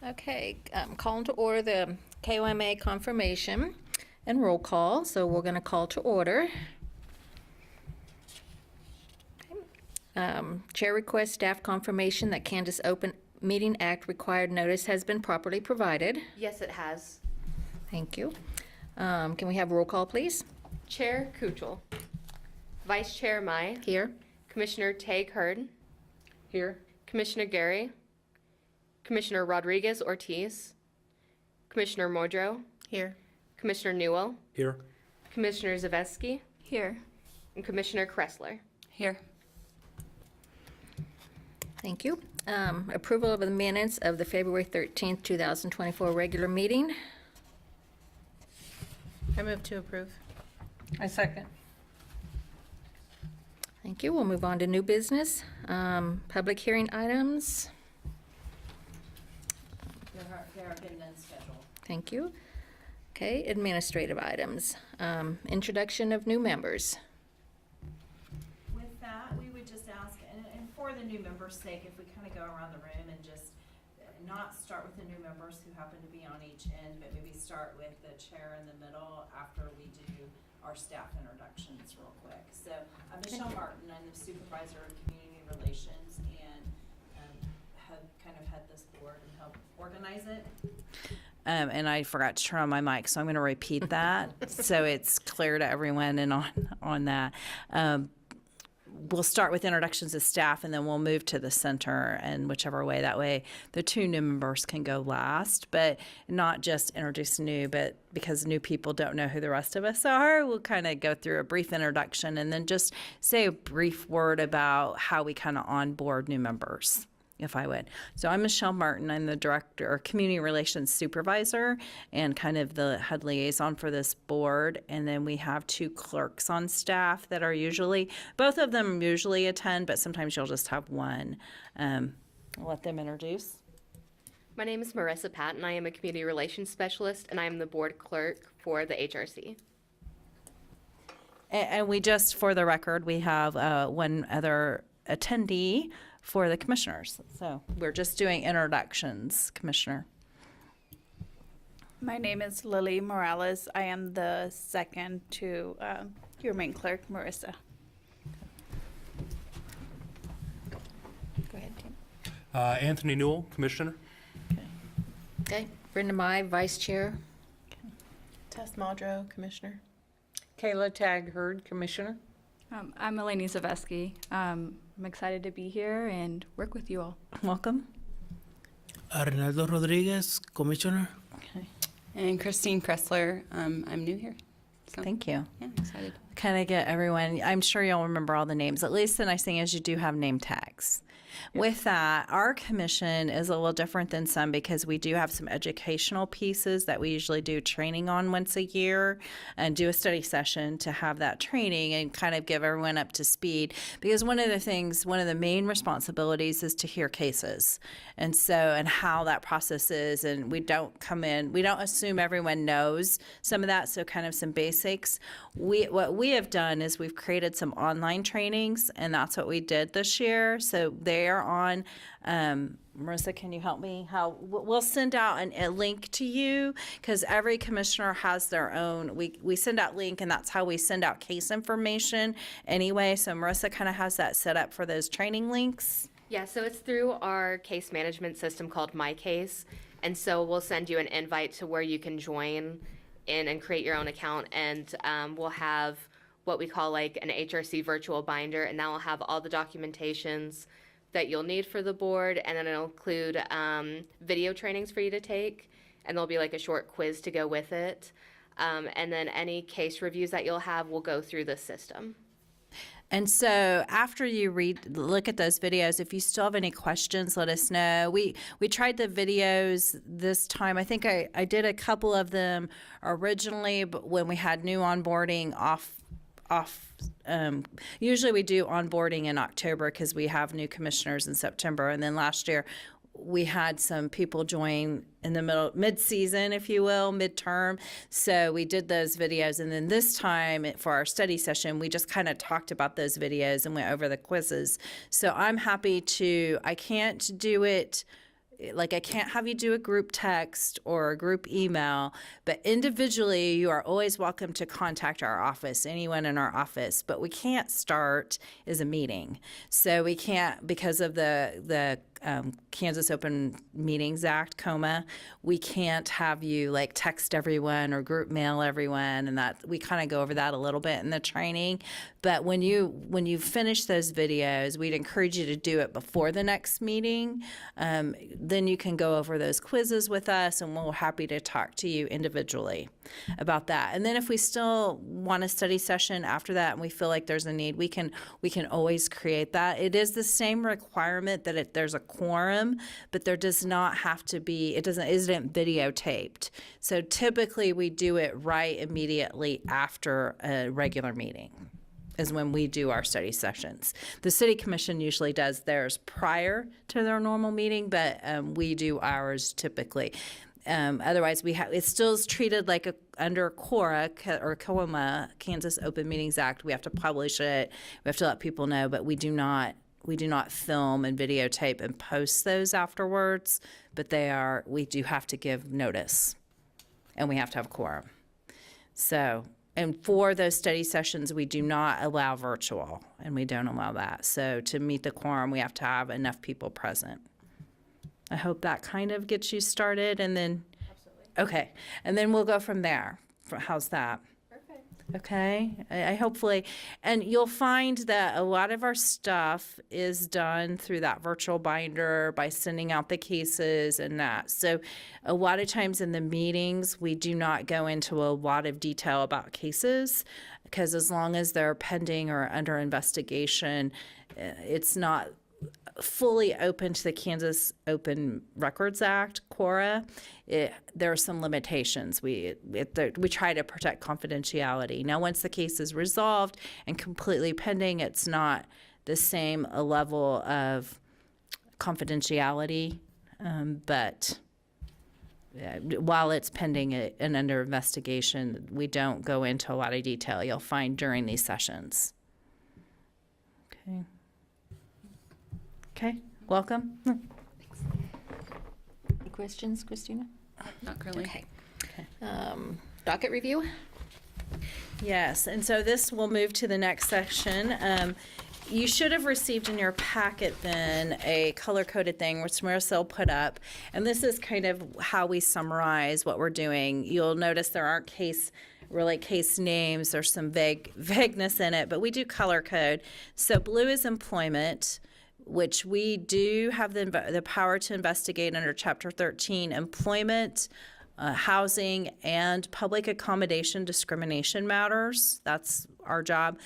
Okay, calling to order the KOMA confirmation and roll call. So we're going to call to order. Chair requests staff confirmation that Kansas Open Meeting Act required notice has been properly provided. Yes, it has. Thank you. Can we have roll call, please? Chair Kuchel. Vice Chair Mai. Here. Commissioner Tague Hurd. Here. Commissioner Gary. Commissioner Rodriguez Ortiz. Commissioner Modrow. Here. Commissioner Newell. Here. Commissioner Zaveski. Here. And Commissioner Kressler. Here. Thank you. Approval of the minutes of the February 13th, 2024 regular meeting. I move to approve. I second. Thank you. We'll move on to new business. Public hearing items. There have been none scheduled. Thank you. Okay, administrative items. Introduction of new members. With that, we would just ask, and for the new members' sake, if we kind of go around the room and just not start with the new members who happen to be on each end, but maybe start with the chair in the middle after we do our staff introductions real quick. So I'm Michelle Martin. I'm the supervisor of community relations and have kind of had this board and helped organize it. And I forgot to turn on my mic, so I'm going to repeat that so it's clear to everyone and on that. We'll start with introductions of staff, and then we'll move to the center, and whichever way. That way, the two new members can go last, but not just introduce new, but because new people don't know who the rest of us are, we'll kind of go through a brief introduction and then just say a brief word about how we kind of onboard new members, if I would. So I'm Michelle Martin. I'm the director or community relations supervisor and kind of the head liaison for this board. And then we have two clerks on staff that are usually, both of them usually attend, but sometimes you'll just have one. I'll let them introduce. My name is Marissa Patton. I am a community relations specialist, and I am the board clerk for the HRC. And we just, for the record, we have one other attendee for the commissioners. So we're just doing introductions, Commissioner. My name is Lily Morales. I am the second to your main clerk, Marissa. Go ahead, Tim. Anthony Newell, Commissioner. Okay. Brenda Mai, Vice Chair. Tess Modrow, Commissioner. Kayla Tague Hurd, Commissioner. I'm Eleni Zaveski. I'm excited to be here and work with you all. Welcome. Arnaldo Rodriguez, Commissioner. Okay. And Christine Kressler, I'm new here. So, Thank you. yeah, excited. Kind of get everyone, I'm sure you'll remember all the names. At least the nice thing is you do have name tags. With that, our commission is a little different than some because we do have some educational pieces that we usually do training on once a year and do a study session to have that training and kind of give everyone up to speed. Because one of the main responsibilities is to hear cases. And how that process is, and we don't assume everyone knows some of that, so kind of some basics. What we have done is we've created some online trainings, and that's what we did this year. So they are on, Marissa, can you help me? We'll send out a link to you because every commissioner has their own. We send out link, and that's how we send out case information anyway. So Marissa kind of has that set up for those training links. Yeah, so it's through our case management system called My Case. And so we'll send you an invite to where you can join in and create your own account. And we'll have what we call like an HRC virtual binder. And that will have all the documentations that you'll need for the board. And then it'll include video trainings for you to take. And there'll be like a short quiz to go with it. And then any case reviews that you'll have will go through the system. And so after you look at those videos, if you still have any questions, let us know. We tried the videos this time. I think I did a couple of them originally, but when we had new onboarding usually we do onboarding in October because we have new commissioners in September. And then last year we had some people join in the mid-season, if you will, midterm. So we did those videos. And then this time for our study session, we just kind of talked about those videos and went over the quizzes. So I'm happy I can't do it Like, I can't have you do a group text or a group email, but individually, you are always welcome to contact our office, anyone in our office. But we can't start as a meeting. So we can't, because of the Kansas Open Meetings Act, COMA, we can't have you like text everyone or group mail everyone, and that we kind of go over that a little bit in the training. But when you finish those videos, we'd encourage you to do it before the next meeting. Then you can go over those quizzes with us, and we're happy to talk to you individually about that. And then if we still want a study session after that, and we feel like there's a need, we can always create that. It is the same requirement that there's a quorum, but there does not have to be. Isn't videotaped. So typically we do it right immediately after a regular meeting is when we do our study sessions. The city commission usually does theirs prior to their normal meeting, but we do ours typically. Otherwise, it still is treated like under CORA or COMA, Kansas Open Meetings Act. We have to publish it. We have to let people know, but we do not film and videotape and post those afterwards. But we do have to give notice, and we have to have a quorum. So. And for those study sessions, we do not allow virtual, and we don't allow that. So to meet the quorum, we have to have enough people present. I hope that kind of gets you started, and then, okay, and then we'll go from there. How's that? Perfect. Okay, I hopefully, and you'll find that a lot of our stuff is done through that virtual binder by sending out the cases and that. So a lot of times in the meetings, we do not go into a lot of detail about cases, because as long as they're pending or under investigation, it's not fully open to the Kansas Open Records Act, CORA. There are some limitations. We try to protect confidentiality. Now, once the case is resolved and completely pending, it's not the same level of confidentiality, but while it's pending and under investigation, we don't go into a lot of detail you'll find during these sessions. Okay. Okay, welcome. Any questions, Christina? Not currently. Okay. Docket review? Yes, and so this will move to the next section. You should have received in your packet then a color-coded thing which Marisol put up, and this is kind of how we summarize what we're doing. You'll notice there aren't case names. There's some vagueness in it, but we do color code. So blue is employment, which we do have the power to investigate under Chapter 13, employment, housing, and public accommodation discrimination matters. That's our job.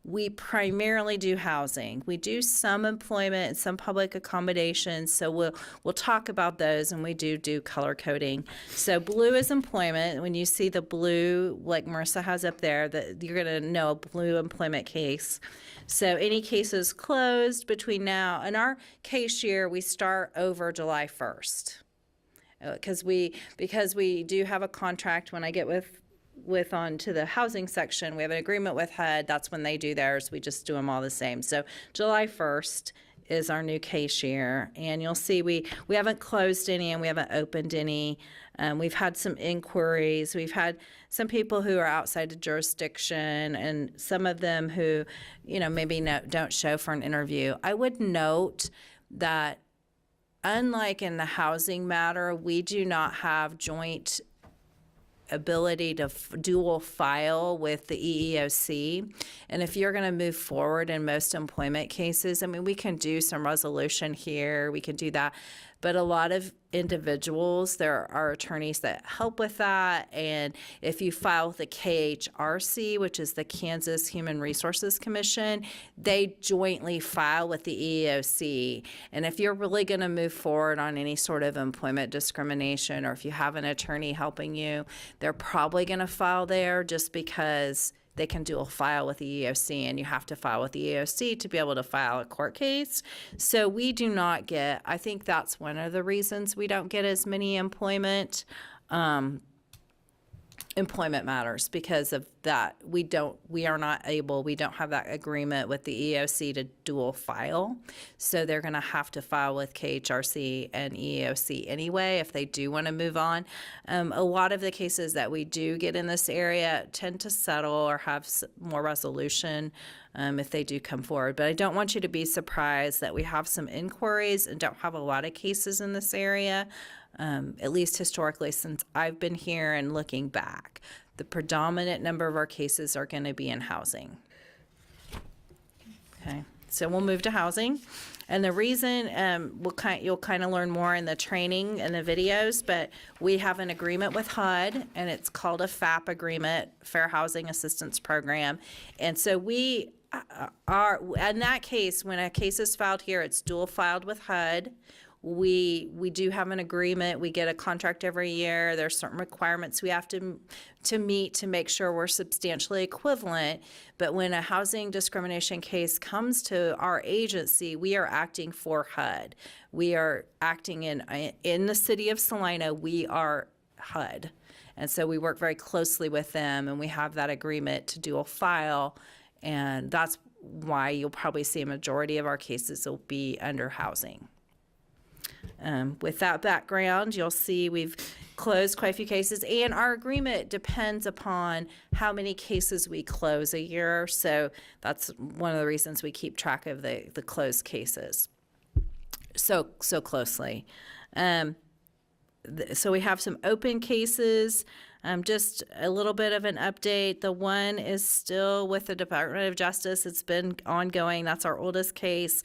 We primarily do housing. We do some employment and some public accommodations, so we'll talk about those, and we do color coding. So blue is employment. When you see the blue, like Marissa has up there, that you're going to know a blue employment case. So any cases closed between now and our case year, we start over July 1st. Because we do have a contract. When I get with on to the housing section, we have an agreement with HUD. That's when they do theirs. We just do them all the same. So July 1st is our new case year, and you'll see we haven't closed any and we haven't opened any. We've had some inquiries. We've had some people who are outside the jurisdiction, and some of them who, maybe don't show for an interview. I would note that unlike in the housing matter, we do not have joint ability to dual file with the EEOC. And if you're going to move forward in most employment cases, we can do some resolution here, we can do that. But a lot of individuals, there are attorneys that help with that. And if you file with the KHRC, which is the Kansas Human Resources Commission, they jointly file with the EEOC. And if you're really going to move forward on any sort of employment discrimination, or if you have an attorney helping you, they're probably going to file there just because they can dual file with the EEOC, and you have to file with the EEOC to be able to file a court case. So we do not get, I think that's one of the reasons we don't get as many employment employment matters because of that. We don't have that agreement with the EEOC to dual file. So they're going to have to file with KHRC and EEOC anyway if they do want to move on. A lot of the cases that we do get in this area tend to settle or have more resolution if they do come forward. But I don't want you to be surprised that we have some inquiries and don't have a lot of cases in this area. At least historically since I've been here and looking back, the predominant number of our cases are going to be in housing. Okay, so we'll move to housing. And the reason, you'll kind of learn more in the training and the videos, but we have an agreement with HUD, and it's called a FAP agreement, Fair Housing Assistance Program. And so we are, in that case, when a case is filed here, it's dual filed with HUD. We do have an agreement. We get a contract every year. There's certain requirements we have to meet to make sure we're substantially equivalent. But when a housing discrimination case comes to our agency, we are acting for HUD. We are acting in the city of Salina. We are HUD. And so we work very closely with them, and we have that agreement to dual file. And that's why you'll probably see a majority of our cases will be under housing. With that background, you'll see we've closed quite a few cases, and our agreement depends upon how many cases we close a year. So that's one of the reasons we keep track of the closed cases so closely. So we have some open cases. Just a little bit of an update. The one is still with the Department of Justice. It's been ongoing. That's our oldest case.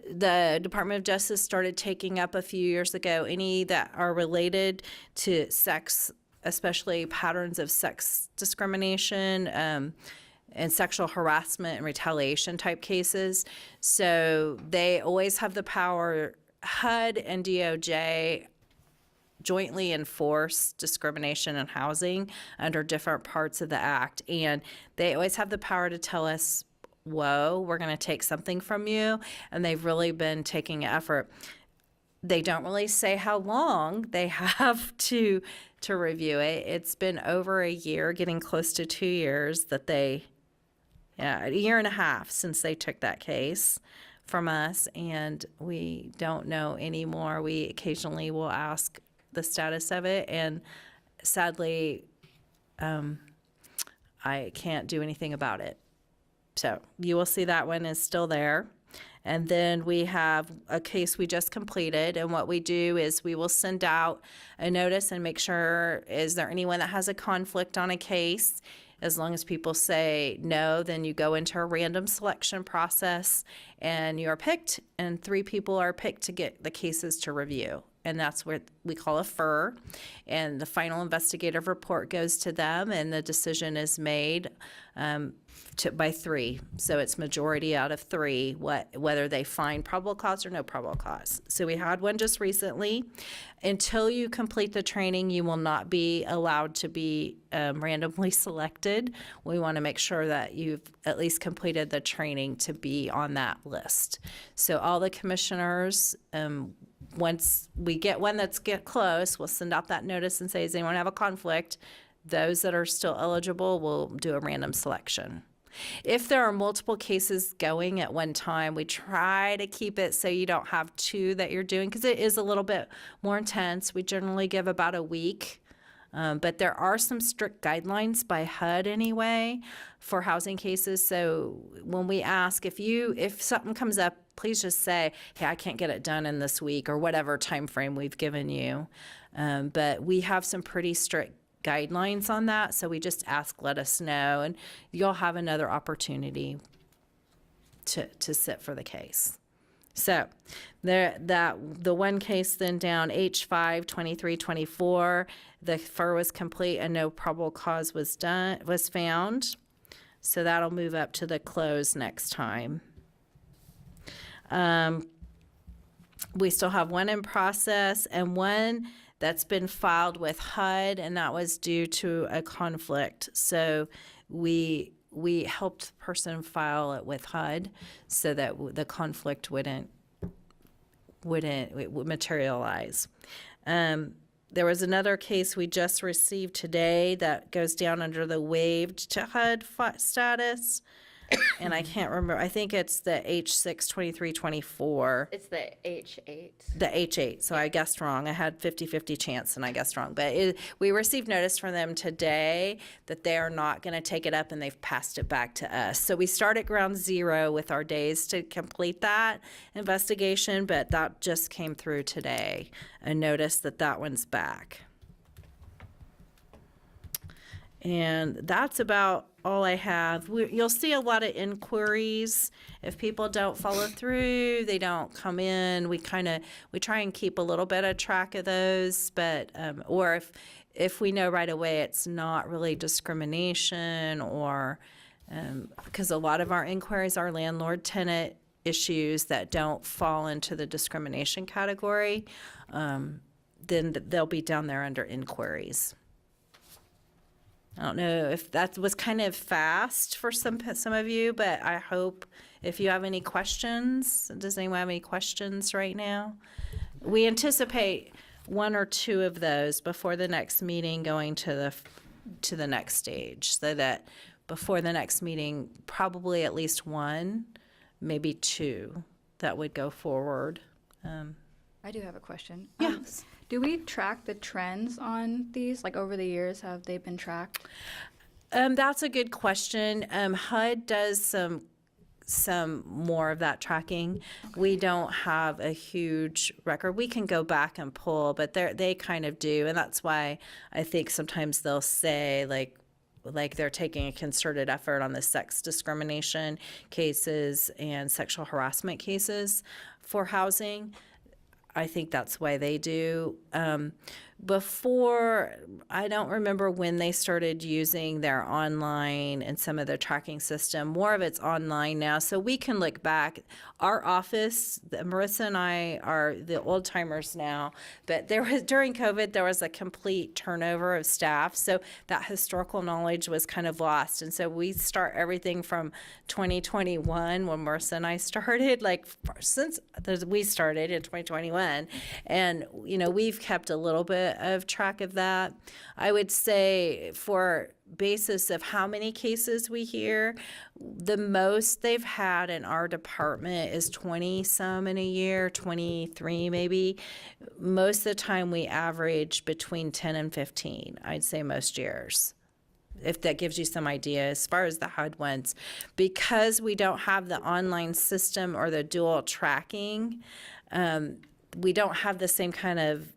The Department of Justice started taking up a few years ago any that are related to sex, especially patterns of sex discrimination, and sexual harassment and retaliation type cases. So they always have the power. HUD and DOJ jointly enforce discrimination in housing under different parts of the act, and they always have the power to tell us, whoa, we're going to take something from you, and they've really been taking effort. They don't really say how long they have to review it. It's been over a year, getting close to 2 years a year and a half since they took that case from us, and we don't know anymore. We occasionally will ask the status of it, and sadly, I can't do anything about it. So you will see that one is still there. And then we have a case we just completed, and what we do is we will send out a notice and make sure, is there anyone that has a conflict on a case? As long as people say no, then you go into a random selection process, and you are picked, and 3 people are picked to get the cases to review. And that's what we call a FIR. And the final investigative report goes to them, and the decision is made by 3. So it's majority out of 3, whether they find probable cause or no probable cause. So we had one just recently. Until you complete the training, you will not be allowed to be randomly selected. We want to make sure that you've at least completed the training to be on that list. So all the commissioners, once we get one that's get close, we'll send out that notice and say, does anyone have a conflict? Those that are still eligible, we'll do a random selection. If there are multiple cases going at one time, we try to keep it so you don't have 2 that you're doing, because it is a little bit more intense. We generally give about a week. But there are some strict guidelines by HUD anyway for housing cases. So when we ask, if something comes up, please just say, hey, I can't get it done in this week, or whatever time frame we've given you. But we have some pretty strict guidelines on that. So we just ask, let us know, and you'll have another opportunity to sit for the case. So the one case then down, H5 2324, the FIR was complete and no probable cause was found. So that'll move up to the close next time. We still have one in process and one that's been filed with HUD, and that was due to a conflict. So we helped the person file it with HUD so that the conflict wouldn't materialize. there was another case we just received today that goes down under the waived to HUD status. And I can't remember. I think it's the H6 2324. It's the H8. The H8. So I guessed wrong. I had 50-50 chance and I guessed wrong. But we received notice from them today that they are not going to take it up and they've passed it back to us. So we start at ground zero with our days to complete that investigation, but that just came through today. A notice that that one's back. And that's about all I have. You'll see a lot of inquiries. If people don't follow through, they don't come in. We try and keep a little bit of track of those, but or if we know right away it's not really discrimination, or because a lot of our inquiries are landlord-tenant issues that don't fall into the discrimination category, then they'll be down there under inquiries. I don't know if that was kind of fast for some of you, but I hope if you have any questions. Does anyone have any questions right now? We anticipate one or two of those before the next meeting going to the next stage, so that before the next meeting, probably at least one, maybe two that would go forward. I do have a question. Yes. Do we track the trends on these? Like over the years, have they been tracked? That's a good question. HUD does some more of that tracking. We don't have a huge record. We can go back and pull, but they kind of do, and that's why I think sometimes they'll say like they're taking a concerted effort on the sex discrimination cases and sexual harassment cases for housing. I think that's why they do. Before, I don't remember when they started using their online and some of the tracking system. More of it's online now, so we can look back. Our office, Marissa and I are the old timers now, but during COVID, there was a complete turnover of staff, so that historical knowledge was kind of lost. And so we start everything from 2021 when Marissa and I started, since we started in 2021. And, we've kept a little bit of track of that. I would say for basis of how many cases we hear, the most they've had in our department is 20 some in a year, 23 maybe. Most of the time we average between 10 and 15, I'd say most years, if that gives you some idea as far as the HUD ones. Because we don't have the online system or the dual tracking, we don't have the same kind of,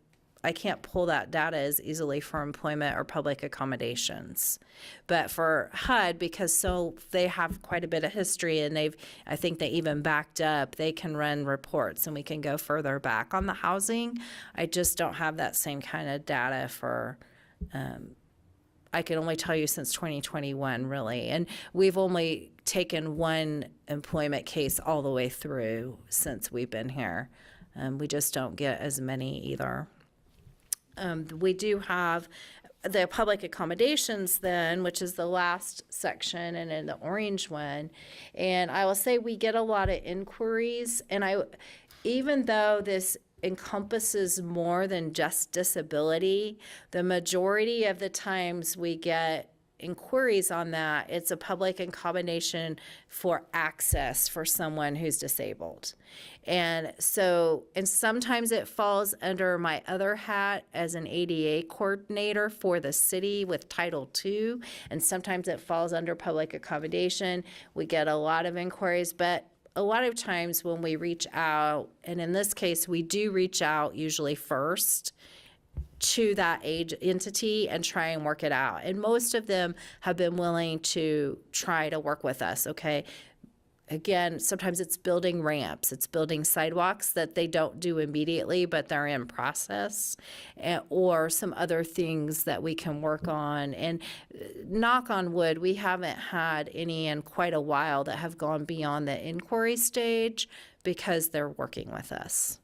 I can't pull that data as easily for employment or public accommodations. But for HUD, because they have quite a bit of history, and I think they even backed up, they can run reports and we can go further back on the housing. I just don't have that same kind of data for, I can only tell you since 2021 really. And we've only taken one employment case all the way through since we've been here. We just don't get as many either. We do have the public accommodations then, which is the last section and in the orange one. And I will say we get a lot of inquiries. And even though this encompasses more than just disability, the majority of the times we get inquiries on that, it's a public accommodation for access for someone who's disabled. And sometimes it falls under my other hat as an ADA coordinator for the city with Title II, and sometimes it falls under public accommodation. We get a lot of inquiries, but a lot of times when we reach out, and in this case, we do reach out usually first to that age entity and try and work it out. And most of them have been willing to try to work with us, okay? Again, sometimes it's building ramps, it's building sidewalks that they don't do immediately, but they're in process, or some other things that we can work on. And knock on wood, we haven't had any in quite a while that have gone beyond the inquiry stage because they're working with us.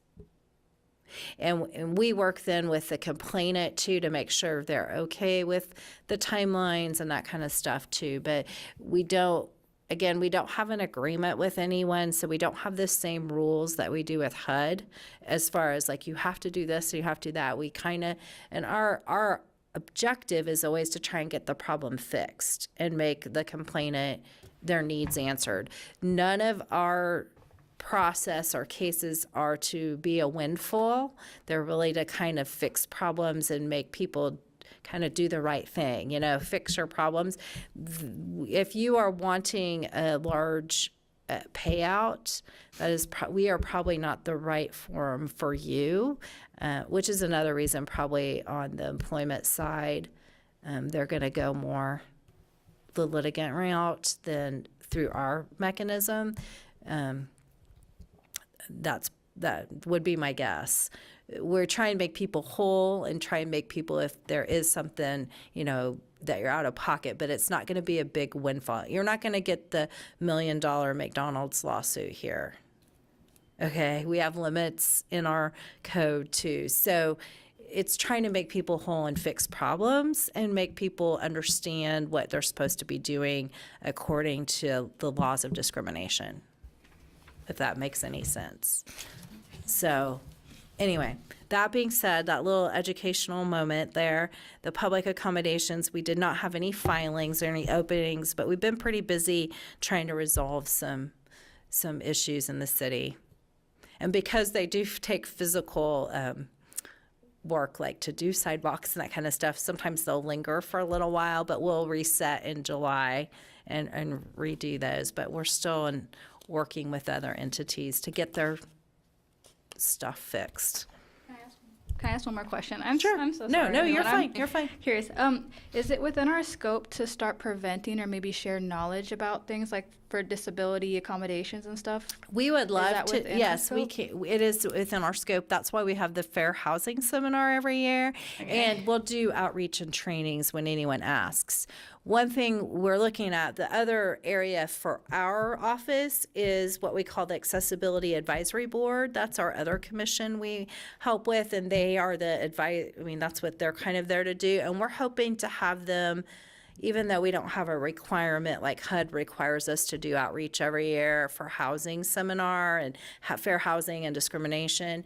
And we work then with the complainant too to make sure they're okay with the timelines and that kind of stuff too. But we don't again, we don't have an agreement with anyone, so we don't have the same rules that we do with HUD as far as like you have to do this, you have to do that. We kind of, and our objective is always to try and get the problem fixed and make the complainant their needs answered. None of our process or cases are to be a windfall. They're really to kind of fix problems and make people kind of do the right thing, you know, fix your problems. If you are wanting a large payout, that is, we are probably not the right forum for you, which is another reason probably on the employment side, they're going to go more the litigant route than through our mechanism. That would be my guess. We're trying to make people whole and try and make people, if there is something, you know, that you're out of pocket, but it's not going to be a big windfall. You're not going to get the $1 million McDonald's lawsuit here. Okay, we have limits in our code too. So it's trying to make people whole and fix problems and make people understand what they're supposed to be doing according to the laws of discrimination, if that makes any sense. So anyway, that being said, that little educational moment there, the public accommodations, we did not have any filings or any openings, but we've been pretty busy trying to resolve some issues in the city. And because they do take physical work, like to do sidewalks and that kind of stuff, sometimes they'll linger for a little while, but we'll reset in July and redo those. But we're still working with other entities to get their stuff fixed. Can I ask one more question? I'm so No, sorry. no, you're everyone. fine. I'm You're fine. Curious. Is it within our scope to start preventing or maybe share knowledge about things like for disability accommodations and stuff? We would love that to. within our Yes, we scope? can. It is within our scope. That's why we have the Fair Housing Seminar every year, and we'll do outreach and trainings when anyone asks. One thing we're looking at, the other area for our office is what we call the Accessibility Advisory Board. That's our other commission we help with, and they are the advice. I mean, that's what they're kind of there to do, and we're hoping to have them. Even though we don't have a requirement like HUD requires us to do outreach every year for housing seminar and fair housing and discrimination,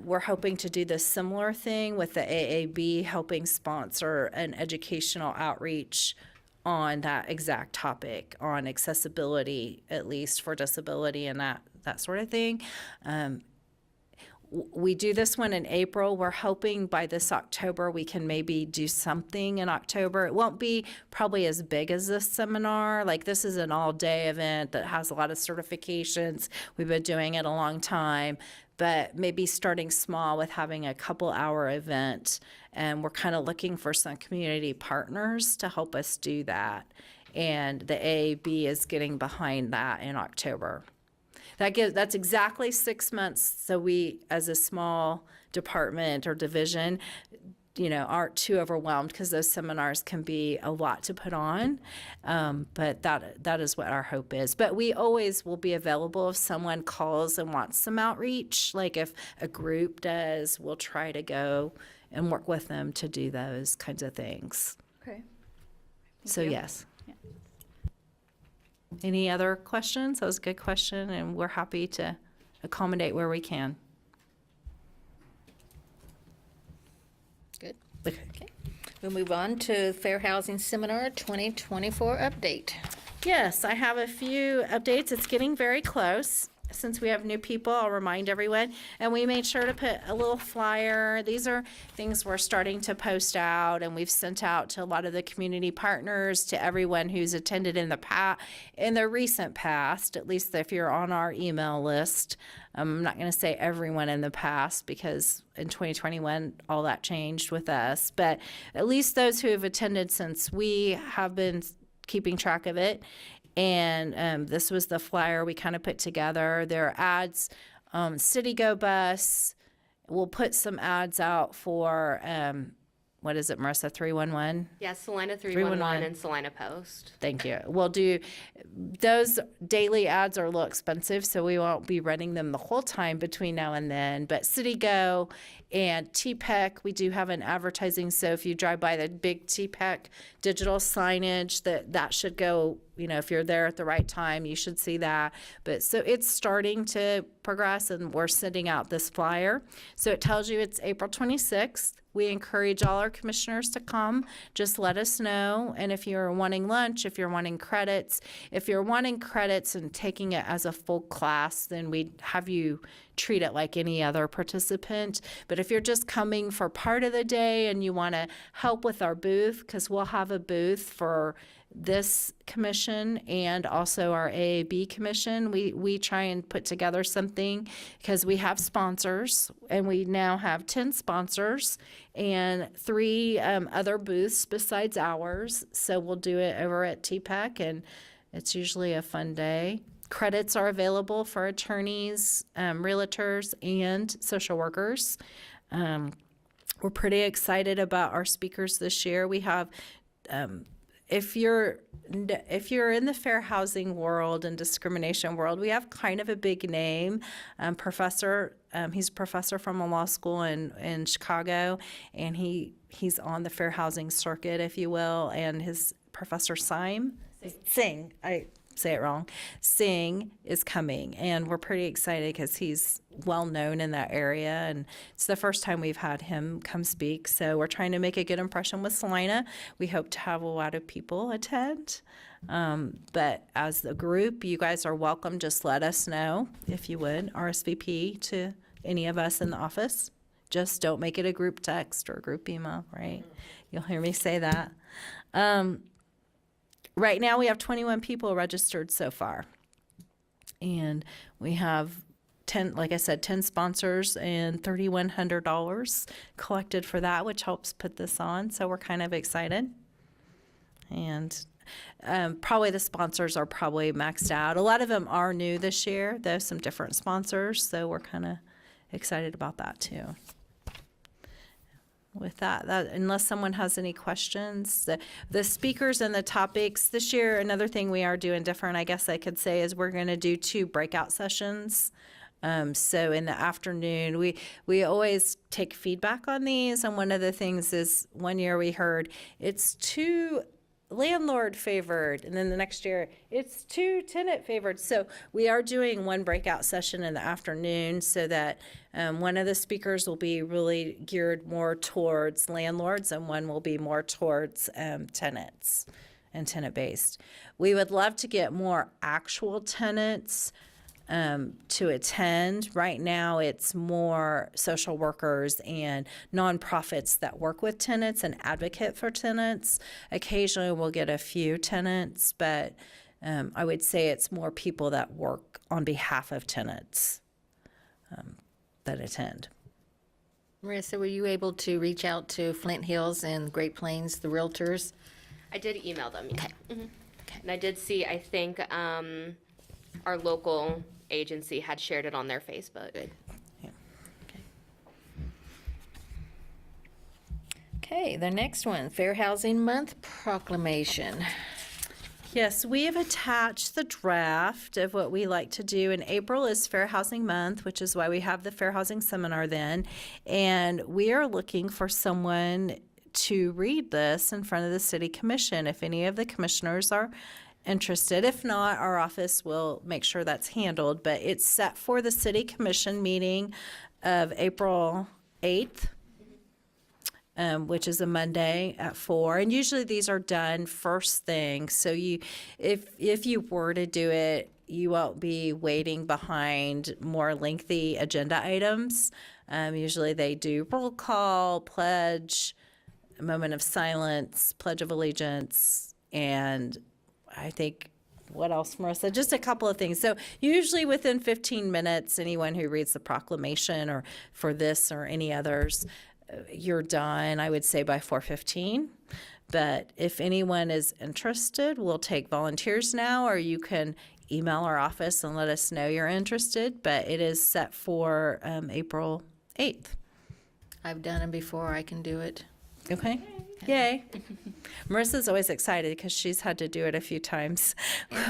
we're hoping to do the similar thing with the AAB, helping sponsor an educational outreach on that exact topic, on accessibility, at least for disability and that sort of thing. We do this one in April. We're hoping by this October we can maybe do something in October. It won't be probably as big as this seminar. Like, this is an all-day event that has a lot of certifications. We've been doing it a long time, but maybe starting small with having a couple-hour event. And we're kind of looking for some community partners to help us do that. And the AAB is getting behind that in October. That's exactly 6 months. So we, as a small department or division, you know, aren't too overwhelmed because those seminars can be a lot to put on. But that is what our hope is. But we always will be available if someone calls and wants some outreach. Like if a group does, we'll try to go and work with them to do those kinds of things. Okay. So yes. Any other questions? That was a good question, and we're happy to accommodate where we can. Good. Okay. We'll move on to Fair Housing Seminar 2024 update. Yes, I have a few updates. It's getting very close. Since we have new people, I'll remind everyone. And we made sure to put a little flyer. These are things we're starting to post out, and we've sent out to a lot of the community partners, to everyone who's attended in the recent past, at least if you're on our email list. I'm not going to say everyone in the past because in 2021, all that changed with us. But at least those who have attended since we have been keeping track of it. And this was the flyer we kind of put together. There are ads, City Go Bus. We'll put some ads out for what is it, Marissa, 311? Yeah, Salina 311. 311 and Salina Post. Thank you. We'll do, those daily ads are a little expensive, so we won't be running them the whole time between now and then. But City Go and TPEC, we do have an advertising. So if you drive by the big TPEC digital signage, that should go, you know, if you're there at the right time, you should see that. But so it's starting to progress, and we're sending out this flyer. So it tells you it's April 26th. We encourage all our commissioners to come. Just let us know. And if you're wanting lunch, if you're wanting credits and taking it as a full class, then we have you treat it like any other participant. But if you're just coming for part of the day and you want to help with our booth, because we'll have a booth for this commission and also our AAB commission, we try and put together something because we have sponsors, and we now have 10 sponsors and 3 other booths besides ours. So we'll do it over at TPEC, and it's usually a fun day. Credits are available for attorneys, realtors, and social workers. We're pretty excited about our speakers this year. We have if you're in the fair housing world and discrimination world, we have kind of a big name. Professor, he's a professor from a law school in Chicago, and he's on the fair housing circuit, if you will. And his Professor Singh, I say it wrong, Singh is coming, and we're pretty excited because he's well known in that area, and it's the first time we've had him come speak. So we're trying to make a good impression with Salina. We hope to have a lot of people attend, but as the group, you guys are welcome. Just let us know if you would RSVP to any of us in the office. Just don't make it a group text or a group email, right? You'll hear me say that. Right now, we have 21 people registered so far, and we have 10, like I said, 10 sponsors and $3,100 collected for that, which helps put this on. So we're kind of excited, and probably the sponsors are probably maxed out. A lot of them are new this year. There's some different sponsors, so we're kind of excited about that too. With that, unless someone has any questions, the speakers and the topics this year, another thing we are doing different, I guess I could say, is we're going to do 2 breakout sessions. So in the afternoon, we always take feedback on these, and one of the things is one year we heard it's too landlord favored, and then the next year it's too tenant favored. So we are doing 1 breakout session in the afternoon so that one of the speakers will be really geared more towards landlords, and one will be more towards tenants and tenant-based. We would love to get more actual tenants to attend. Right now, it's more social workers and nonprofits that work with tenants and advocate for tenants. Occasionally, we'll get a few tenants, but I would say it's more people that work on behalf of tenants that attend. Marissa, were you able to reach out to Flint Hills and Great Plains, the realtors? I did email them, yeah. Okay. And I did see, I think our local agency had shared it on their Facebook. Good. Yeah. Okay, the next one, Fair Housing Month Proclamation. Yes, we have attached the draft of what we like to do. In April is Fair Housing Month, which is why we have the Fair Housing Seminar then. And we are looking for someone to read this in front of the City Commission if any of the commissioners are interested. If not, our office will make sure that's handled. But it's set for the City Commission meeting of April 8th. Which is a Monday at 4, and usually these are done first thing. So if you were to do it, you won't be waiting behind more lengthy agenda items. Usually they do roll call, pledge, a moment of silence, pledge of allegiance, and I think what else, Marissa? Just a couple of things. So usually within 15 minutes, anyone who reads the proclamation or for this or any others, you're done, I would say, by 4:15. But if anyone is interested, we'll take volunteers now, or you can email our office and let us know you're interested. But it is set for April 8th. I've done them before, I can do it. Okay. Yay. Marissa's always excited because she's had to do it a few times,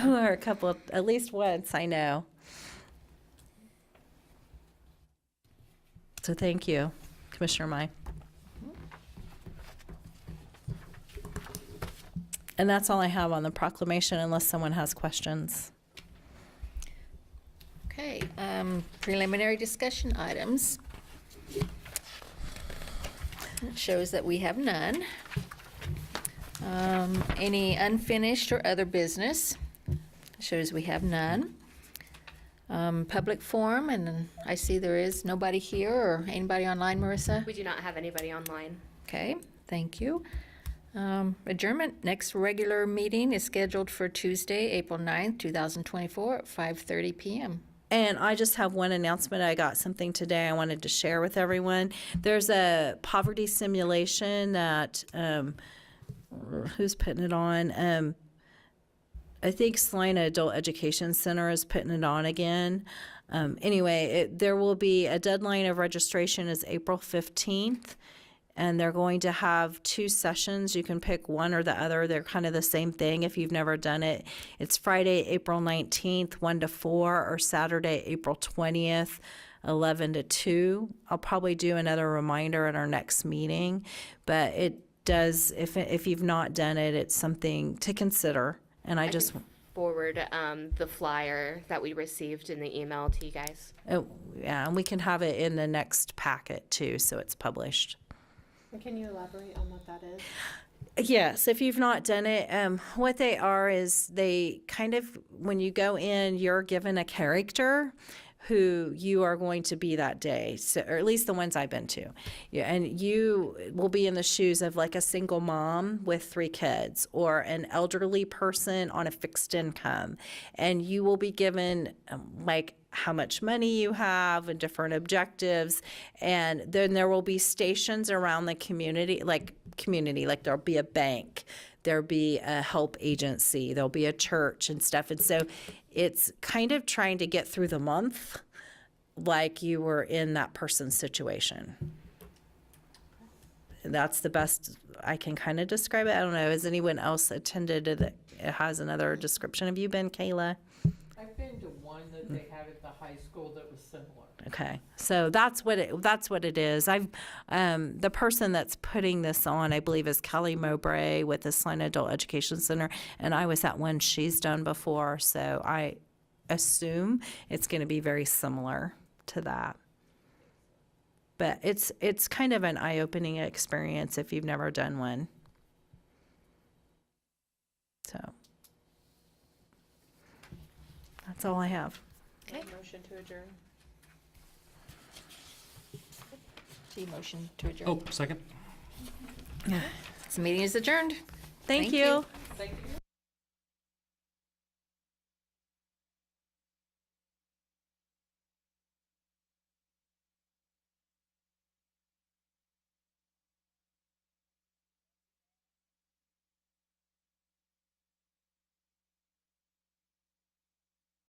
or a couple, at least once, I know. So thank you, Commissioner Mai. And that's all I have on the proclamation, unless someone has questions. Okay, preliminary discussion items. It shows that we have none. Any unfinished or other business? Shows we have none. Public forum, and then I see there is nobody here or anybody online, Marissa? We do not have anybody online. Okay, thank you. Adjournment, next regular meeting is scheduled for Tuesday, April 9th, 2024 at 5:30 PM. And I just have one announcement. I got something today I wanted to share with everyone. There's a poverty simulation that, who's putting it on? I think Salina Adult Education Center is putting it on again. Anyway, there will be a deadline of registration is April 15th. And they're going to have 2 sessions. You can pick one or the other. They're kind of the same thing if you've never done it. It's Friday, April 19th, 1 to 4, or Saturday, April 20th, 11 to 2. I'll probably do another reminder at our next meeting. But it does, if you've not done it, it's something to consider. And I just, can forward the flyer that we received in the email to you guys. oh, yeah, and we can have it in the next packet too, so it's published. Can you elaborate on what that is? Yes, if you've not done it, what they are is they kind of, when you go in, you're given a character who you are going to be that day, so, or at least the ones I've been to. Yeah, and you will be in the shoes of like a single mom with 3 kids or an elderly person on a fixed income. And you will be given like how much money you have and different objectives. And then there will be stations around the community, like there'll be a bank, there'll be a help agency, there'll be a church and stuff. And so it's kind of trying to get through the month like you were in that person's situation. That's the best I can kind of describe it. I don't know. Has anyone else attended it? It has another description. Have you been, Kayla? I've been to one that they had at the high school that was similar. Okay, so that's what it is. The person that's putting this on, I believe, is Kelly Mowbray with the Salina Adult Education Center, and I was at one she's done before, so I assume it's going to be very similar to that. But it's kind of an eye-opening experience if you've never done one. So that's all I have. Okay. Motion to adjourn. Motion to adjourn. Oh, second. This meeting is adjourned. Thank Thank you. you. Thank you.